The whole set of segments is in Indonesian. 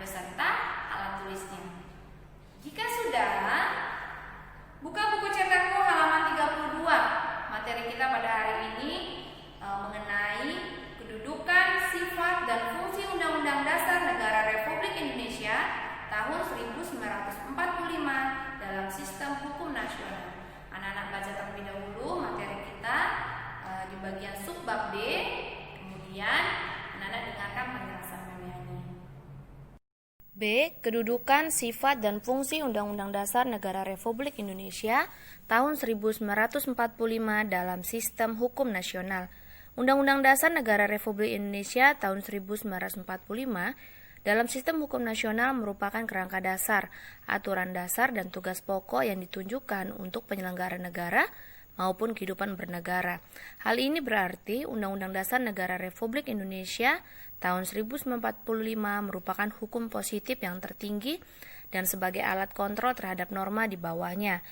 beserta alat tulisnya. Jika sudah, buka buku cetakmu halaman 32. Materi kita pada hari ini mengenai kedudukan, sifat, dan fungsi Undang-Undang Dasar Negara Republik Indonesia tahun 1945 dalam sistem hukum nasional. Anak-anak baca terlebih dahulu materi kita di bagian subbab D, kemudian anak-anak dengarkan penjelasan menyanyi. B. Kedudukan, sifat, dan fungsi Undang-Undang Dasar Negara Republik Indonesia tahun 1945 dalam sistem hukum nasional. Undang-Undang Dasar Negara Republik Indonesia tahun 1945 dalam sistem hukum nasional merupakan kerangka dasar, aturan dasar, dan tugas pokok yang ditunjukkan untuk penyelenggaraan negara maupun kehidupan bernegara. Hal ini berarti Undang-Undang Dasar Negara Republik Indonesia tahun 1945 merupakan hukum positif yang tertinggi dan sebagai alat kontrol terhadap norma di bawahnya.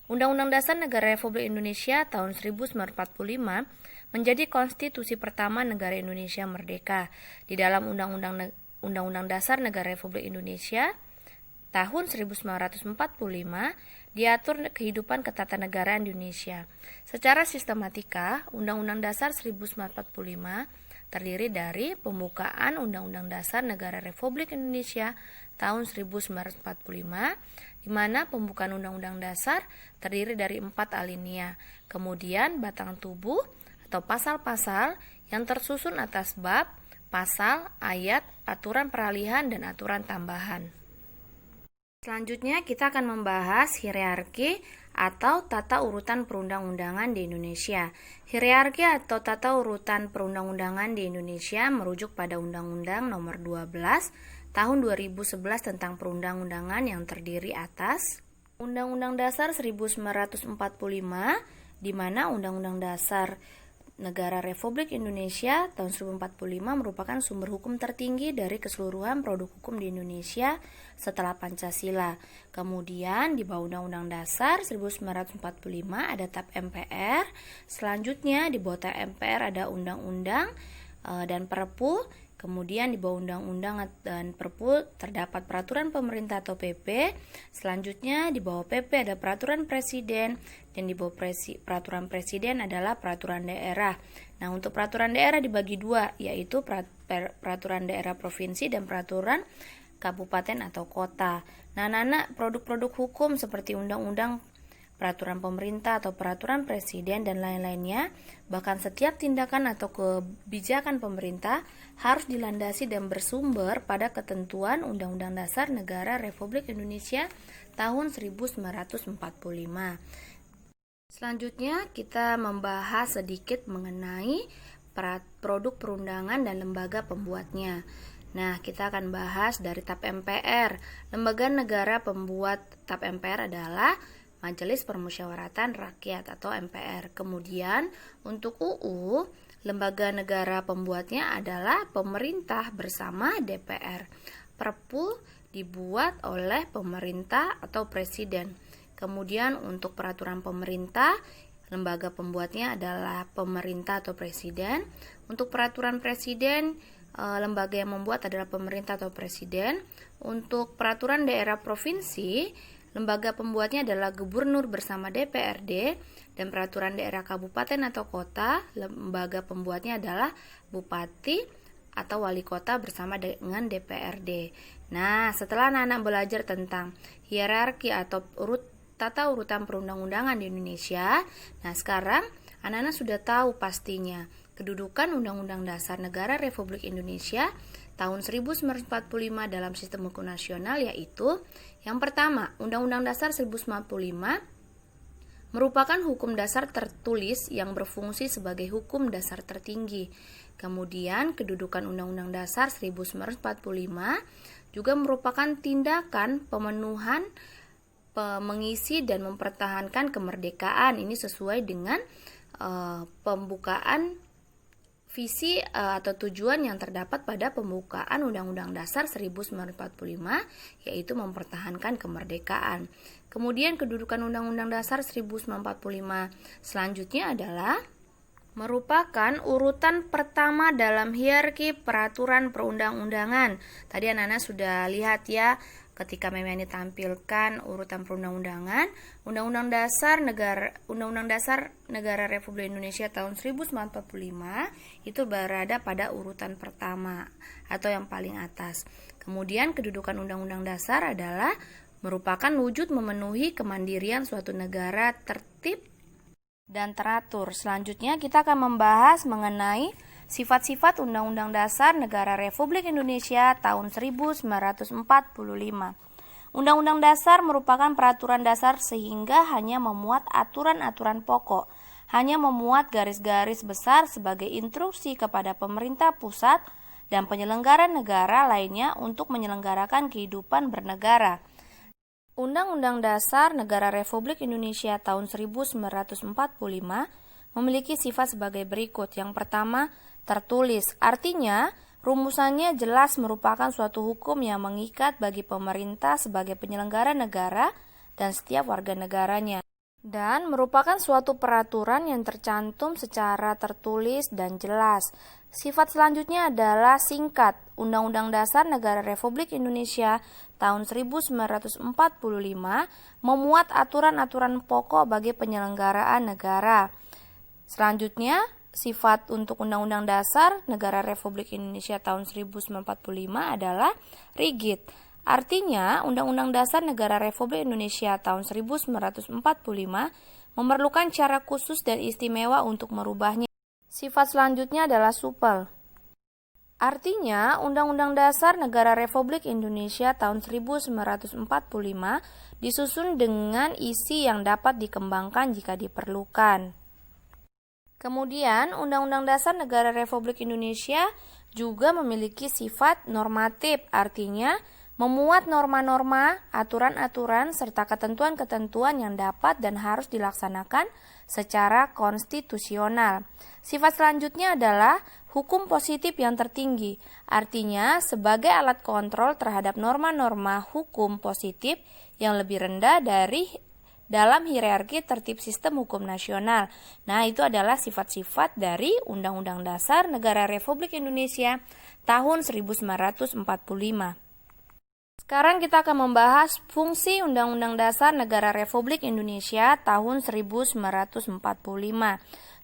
Undang-Undang Dasar Negara Republik Indonesia tahun 1945 menjadi konstitusi pertama negara Indonesia merdeka. Di dalam Undang-Undang Dasar Negara Republik Indonesia tahun 1945 diatur kehidupan ketatanegaraan Indonesia. Secara sistematika, Undang-Undang Dasar 1945 terdiri dari pembukaan Undang-Undang Dasar Negara Republik Indonesia tahun 1945, di mana pembukaan Undang-Undang Dasar terdiri dari 4 alinea, kemudian batang tubuh atau pasal-pasal yang tersusun atas bab, pasal, ayat, aturan peralihan, dan aturan tambahan. Selanjutnya kita akan membahas hierarki atau tata urutan perundang-undangan di Indonesia. Hierarki atau tata urutan perundang-undangan di Indonesia merujuk pada Undang-Undang Nomor 12 Tahun 2011 tentang perundang-undangan yang terdiri atas Undang-Undang Dasar 1945, di mana Undang-Undang Dasar Negara Republik Indonesia tahun 1945 merupakan sumber hukum tertinggi dari keseluruhan produk hukum di Indonesia setelah Pancasila. Kemudian di bawah Undang-Undang Dasar 1945 ada TAP MPR. Selanjutnya di bawah TAP MPR ada Undang-Undang dan Perpu. Kemudian di bawah Undang-Undang dan Perpu terdapat peraturan pemerintah atau PP. Selanjutnya di bawah PP ada peraturan presiden, dan di bawah peraturan presiden adalah peraturan daerah. Nah, untuk peraturan daerah dibagi dua, yaitu peraturan daerah provinsi dan peraturan kabupaten atau kota. Nah, anak-anak, produk-produk hukum seperti undang-undang, peraturan pemerintah atau peraturan presiden dan lain-lainnya, bahkan setiap tindakan atau kebijakan pemerintah harus dilandasi dan bersumber pada ketentuan Undang-Undang Dasar Negara Republik Indonesia tahun 1945. Selanjutnya kita membahas sedikit mengenai produk perundangan dan lembaga pembuatnya. Nah, kita akan bahas dari TAP MPR. Lembaga negara pembuat TAP MPR adalah Majelis Permusyawaratan Rakyat atau MPR. Kemudian untuk UU, lembaga negara pembuatnya adalah pemerintah bersama DPR. Perpu dibuat oleh pemerintah atau presiden. Kemudian untuk peraturan pemerintah, lembaga pembuatnya adalah pemerintah atau presiden. Untuk peraturan presiden, lembaga yang membuat adalah pemerintah atau presiden. Untuk peraturan daerah provinsi, lembaga pembuatnya adalah gubernur bersama DPRD, dan peraturan daerah kabupaten atau kota, lembaga pembuatnya adalah bupati atau wali kota bersama dengan DPRD. Nah, setelah anak-anak belajar tentang hierarki atau tata urutan perundang-undangan di Indonesia, nah sekarang anak-anak sudah tahu pastinya kedudukan Undang-Undang Dasar Negara Republik Indonesia tahun 1945 dalam sistem hukum nasional, yaitu yang pertama, Undang-Undang Dasar 1945 merupakan hukum dasar tertulis yang berfungsi sebagai hukum dasar tertinggi. Kemudian, kedudukan Undang-Undang Dasar 1945 juga merupakan tindakan pemenuhan mengisi dan mempertahankan kemerdekaan. Ini sesuai dengan pembukaan visi atau tujuan yang terdapat pada pembukaan Undang-Undang Dasar 1945, yaitu mempertahankan kemerdekaan. Kemudian kedudukan Undang-Undang Dasar 1945 selanjutnya adalah merupakan urutan pertama dalam hierarki peraturan perundang-undangan. Tadi anak-anak sudah lihat ya, ketika Memiani tampilkan urutan perundang-undangan, Undang-Undang Dasar Negara Republik Indonesia tahun 1945 itu berada pada urutan pertama atau yang paling atas. Kemudian kedudukan Undang-Undang Dasar adalah merupakan wujud memenuhi kemandirian suatu negara tertib dan teratur. Selanjutnya kita akan membahas mengenai sifat-sifat Undang-Undang Dasar Negara Republik Indonesia tahun 1945. Undang-Undang Dasar merupakan peraturan dasar sehingga hanya memuat aturan-aturan pokok, hanya memuat garis-garis besar sebagai instruksi kepada pemerintah pusat dan penyelenggara negara lainnya untuk menyelenggarakan kehidupan bernegara. Undang-Undang Dasar Negara Republik Indonesia tahun 1945 memiliki sifat sebagai berikut. Yang pertama, tertulis. Artinya, rumusannya jelas merupakan suatu hukum yang mengikat bagi pemerintah sebagai penyelenggara negara dan setiap warga negaranya. Dan merupakan suatu peraturan yang tercantum secara tertulis dan jelas. Sifat selanjutnya adalah singkat. Undang-Undang Dasar Negara Republik Indonesia tahun 1945 memuat aturan-aturan pokok bagi penyelenggaraan negara. Selanjutnya, sifat untuk Undang-Undang Dasar Negara Republik Indonesia tahun 1945 adalah rigid. Artinya, Undang-Undang Dasar Negara Republik Indonesia tahun 1945 memerlukan cara khusus dan istimewa untuk merubahnya. Sifat selanjutnya adalah supel. Artinya, Undang-Undang Dasar Negara Republik Indonesia tahun 1945 disusun dengan isi yang dapat dikembangkan jika diperlukan. Kemudian, Undang-Undang Dasar Negara Republik Indonesia juga memiliki sifat normatif, artinya memuat norma-norma, aturan-aturan, serta ketentuan-ketentuan yang dapat dan harus dilaksanakan secara konstitusional. Sifat selanjutnya adalah hukum positif yang tertinggi, artinya sebagai alat kontrol terhadap norma-norma hukum positif yang lebih rendah dari dalam hierarki tertib sistem hukum nasional. Nah, itu adalah sifat-sifat dari Undang-Undang Dasar Negara Republik Indonesia tahun 1945. Sekarang kita akan membahas fungsi Undang-Undang Dasar Negara Republik Indonesia tahun 1945.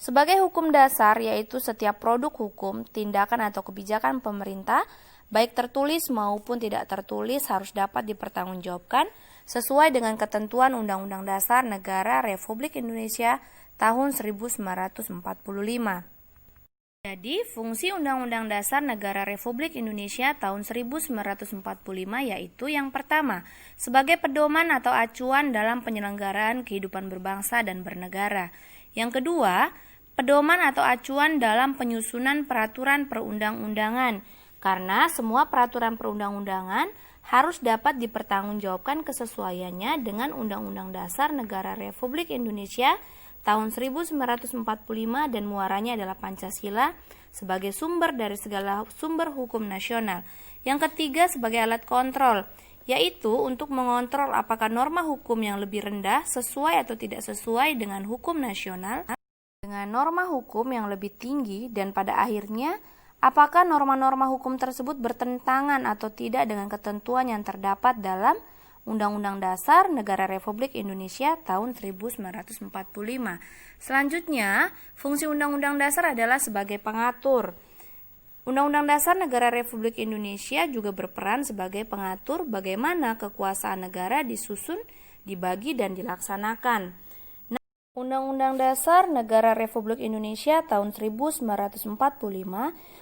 Sebagai hukum dasar, yaitu setiap produk hukum, tindakan atau kebijakan pemerintah, baik tertulis maupun tidak tertulis harus dapat dipertanggungjawabkan sesuai dengan ketentuan Undang-Undang Dasar Negara Republik Indonesia tahun 1945. Jadi, fungsi Undang-Undang Dasar Negara Republik Indonesia tahun 1945 yaitu yang pertama, sebagai pedoman atau acuan dalam penyelenggaraan kehidupan berbangsa dan bernegara. Yang kedua, pedoman atau acuan dalam penyusunan peraturan perundang-undangan, karena semua peraturan perundang-undangan harus dapat dipertanggungjawabkan kesesuaiannya dengan Undang-Undang Dasar Negara Republik Indonesia tahun 1945 dan muaranya adalah Pancasila sebagai sumber dari segala sumber hukum nasional. Yang ketiga, sebagai alat kontrol, yaitu untuk mengontrol apakah norma hukum yang lebih rendah sesuai atau tidak sesuai dengan hukum nasional dengan norma hukum yang lebih tinggi, dan pada akhirnya apakah norma-norma hukum tersebut bertentangan atau tidak dengan ketentuan yang terdapat dalam Undang-Undang Dasar Negara Republik Indonesia tahun 1945. Selanjutnya, fungsi Undang-Undang Dasar adalah sebagai pengatur. Undang-Undang Dasar Negara Republik Indonesia juga berperan sebagai pengatur bagaimana kekuasaan negara disusun, dibagi, dan dilaksanakan. Undang-Undang Dasar Negara Republik Indonesia tahun 1945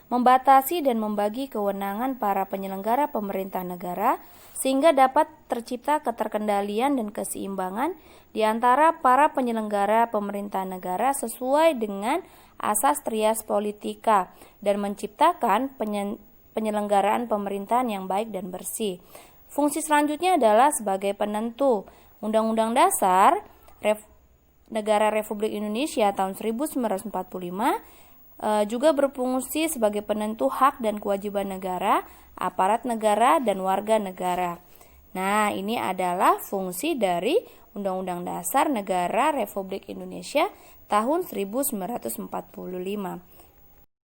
membatasi dan membagi kewenangan para penyelenggara pemerintah negara sehingga dapat tercipta keterkendalian dan keseimbangan di antara para penyelenggara pemerintah negara sesuai dengan asas trias politika dan menciptakan penyelenggaraan pemerintahan yang baik dan bersih. Fungsi selanjutnya adalah sebagai penentu. Undang-Undang Dasar Negara Republik Indonesia tahun 1945 juga berfungsi sebagai penentu hak dan kewajiban negara, aparat negara, dan warga negara. Nah, ini adalah fungsi dari Undang-Undang Dasar Negara Republik Indonesia tahun 1945.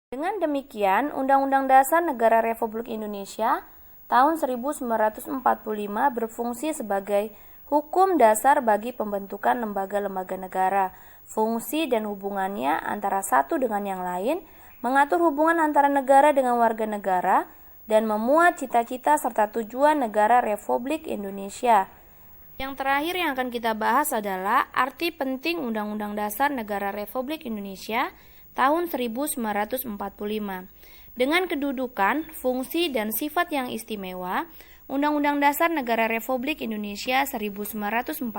Dengan demikian, Undang-Undang Dasar Negara Republik Indonesia tahun 1945 berfungsi sebagai hukum dasar bagi pembentukan lembaga-lembaga negara. Fungsi dan hubungannya antara satu dengan yang lain, mengatur hubungan antara negara dengan warga negara, dan memuat cita-cita serta tujuan negara Republik Indonesia. Yang terakhir yang akan kita bahas adalah arti penting Undang-Undang Dasar Negara Republik Indonesia tahun 1945. Dengan kedudukan, fungsi, dan sifat yang istimewa, Undang-Undang Dasar Negara Republik Indonesia 1945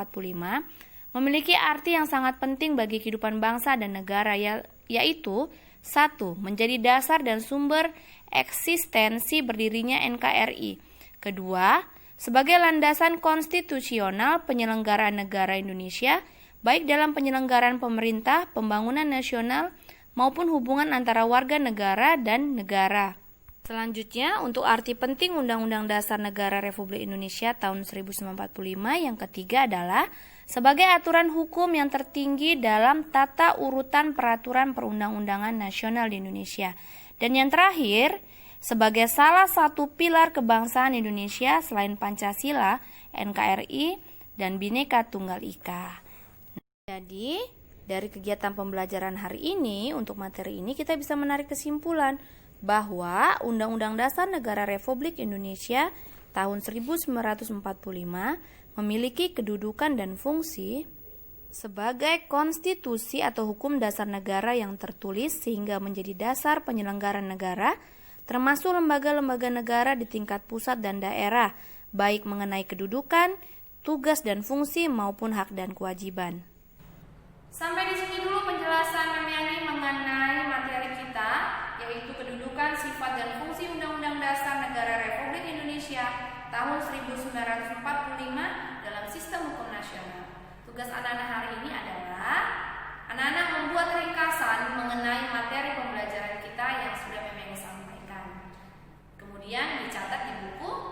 memiliki arti yang sangat penting bagi kehidupan bangsa dan negara, yaitu 1. Menjadi dasar dan sumber eksistensi berdirinya NKRI. Kedua, sebagai landasan konstitusional penyelenggaraan negara Indonesia, baik dalam penyelenggaraan pemerintah, pembangunan nasional, maupun hubungan antara warga negara dan negara. Selanjutnya, untuk arti penting Undang-Undang Dasar Negara Republik Indonesia tahun 1945 yang ketiga adalah sebagai aturan hukum yang tertinggi dalam tata urutan peraturan perundang-undangan nasional di Indonesia. Dan yang terakhir, sebagai salah satu pilar kebangsaan Indonesia selain Pancasila, NKRI, dan Bhinneka Tunggal Ika. Jadi, dari kegiatan pembelajaran hari ini, untuk materi ini kita bisa menarik kesimpulan bahwa Undang-Undang Dasar Negara Republik Indonesia tahun 1945 memiliki kedudukan dan fungsi sebagai konstitusi atau hukum dasar negara yang tertulis sehingga menjadi dasar penyelenggaraan negara, termasuk lembaga-lembaga negara di tingkat pusat dan daerah, baik mengenai kedudukan, tugas dan fungsi maupun hak dan kewajiban. Sampai di sini dulu penjelasan Memiani mengenai materi kita, yaitu kedudukan, sifat, dan fungsi Undang-Undang Dasar Negara Republik Indonesia tahun 1945 dalam sistem hukum nasional. Tugas anak-anak hari ini adalah anak-anak membuat ringkasan mengenai materi pembelajaran kita yang sudah Memiani sampaikan. Kemudian dicatat di buku